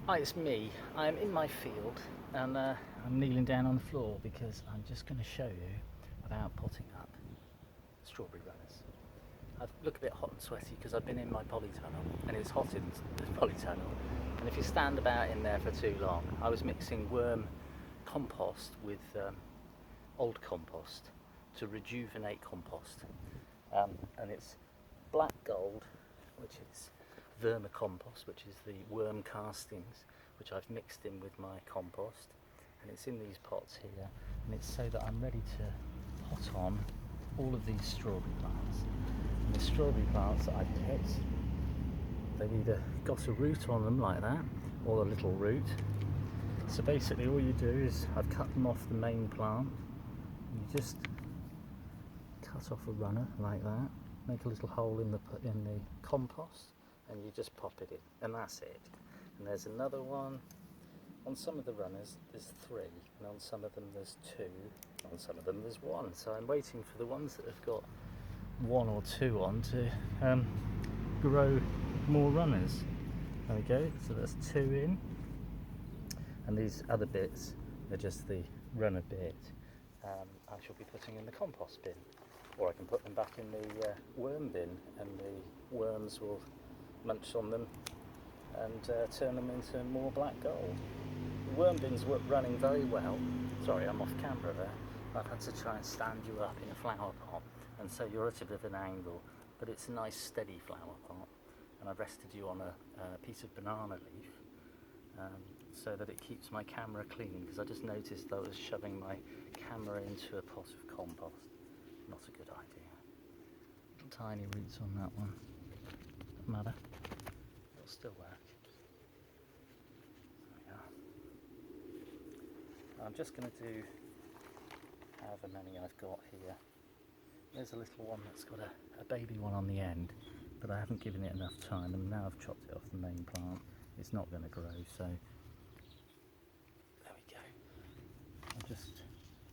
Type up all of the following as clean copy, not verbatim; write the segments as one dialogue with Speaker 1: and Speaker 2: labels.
Speaker 1: Hi, it's me. I'm in my field and I'm kneeling down on the floor because I'm just going to show you about potting up strawberry runners. I look a bit hot and sweaty because I've been in my polytunnel and it's hot in the polytunnel, and if you stand about in there for too long, I was mixing worm compost with old compost to rejuvenate compost, and it's black gold, which is vermicompost, which is the worm castings, which I've mixed in with my compost, and it's in these pots here, and it's so that I'm ready to pot on all of these strawberry plants. And the strawberry plants that I've picked, they've either got a root on them like that, or a little root. So basically all you do is, I've cut them off the main plant, and you just cut off a runner like that, make a little hole in the compost, and you just pop it in, and that's it. And there's another one. On some of the runners there's 3, and on some of them there's 2, on some of them there's 1. So I'm waiting for the ones that have got 1 or 2 on to grow more runners. There we go, so that's 2 in, and these other bits are just the runner bit. I shall be putting in the compost bin, or I can put them back in the worm bin, and the worms will munch on them and turn them into more black gold. The worm bin's running very well. Sorry, I'm off camera there. I've had to try and stand you up in a flower pot, and so you're at a bit of an angle, but it's a nice steady flower pot, and I've rested you on a piece of banana leaf so that it keeps my camera clean, because I just noticed that I was shoving my camera into a pot of compost. Not a good idea. Little tiny roots on that one. Doesn't matter. It'll still work. There we are. I'm just going to do however many I've got here. There's a little one that's got a baby one on the end, but I haven't given it enough time, and now I've chopped it off the main plant. It's not going to grow, so there we go. I'm just,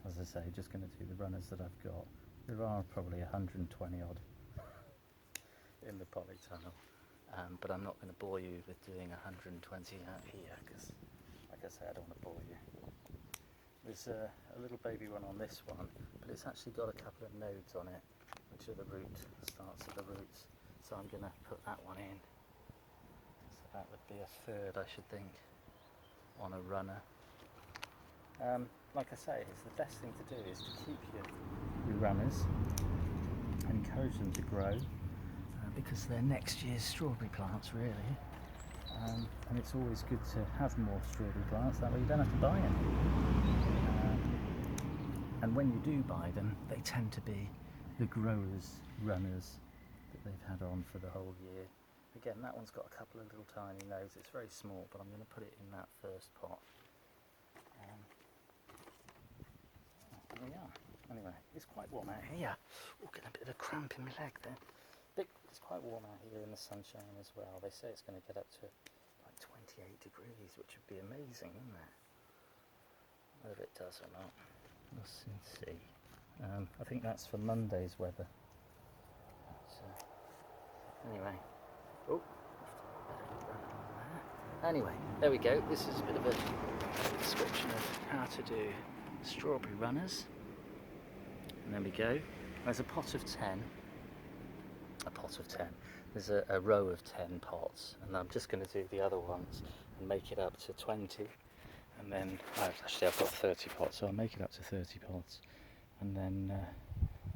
Speaker 1: as I say, just going to do the runners that I've got. There are probably 120 odd in the polytunnel, but I'm not going to bore you with doing 120 out here, because, like I say, I don't want to bore you. There's a little baby one on this one, but it's actually got a couple of nodes on it, which are the root, starts at the roots, so I'm going to put that one in. So that would be a third, I should think, on a runner. Like I say, it's the best thing to do is to keep your runners and encourage them to grow, because they're next year's strawberry plants, really. And it's always good to have more strawberry plants, that way you don't have to buy any. And when you do buy them, they tend to be the growers' runners that they've had on for the whole year. Again, that one's got a couple of little tiny nodes. It's very small, but I'm going to put it in that first pot. There we are. Anyway, it's quite warm out here. Oh, getting a bit of a cramp in my leg there. It's quite warm out here in the sunshine as well. They say it's going to get up to like 28 degrees, which would be amazing, wouldn't it? Whether it does or not, we'll soon see. I think that's for Monday's weather. So, anyway. Oh, anyway, there we go. This is a bit of a description of how to do strawberry runners. And there we go. There's a pot of 10. A pot of 10. There's a row of 10 pots, and I'm just going to do the other ones and make it up to 20. And then, actually I've got 30 pots, so I'll make it up to 30 pots. And then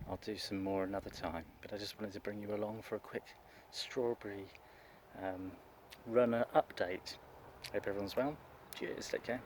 Speaker 1: I'll do some more another time. But I just wanted to bring you along for a quick strawberry runner update. Hope everyone's well. Cheers, take care.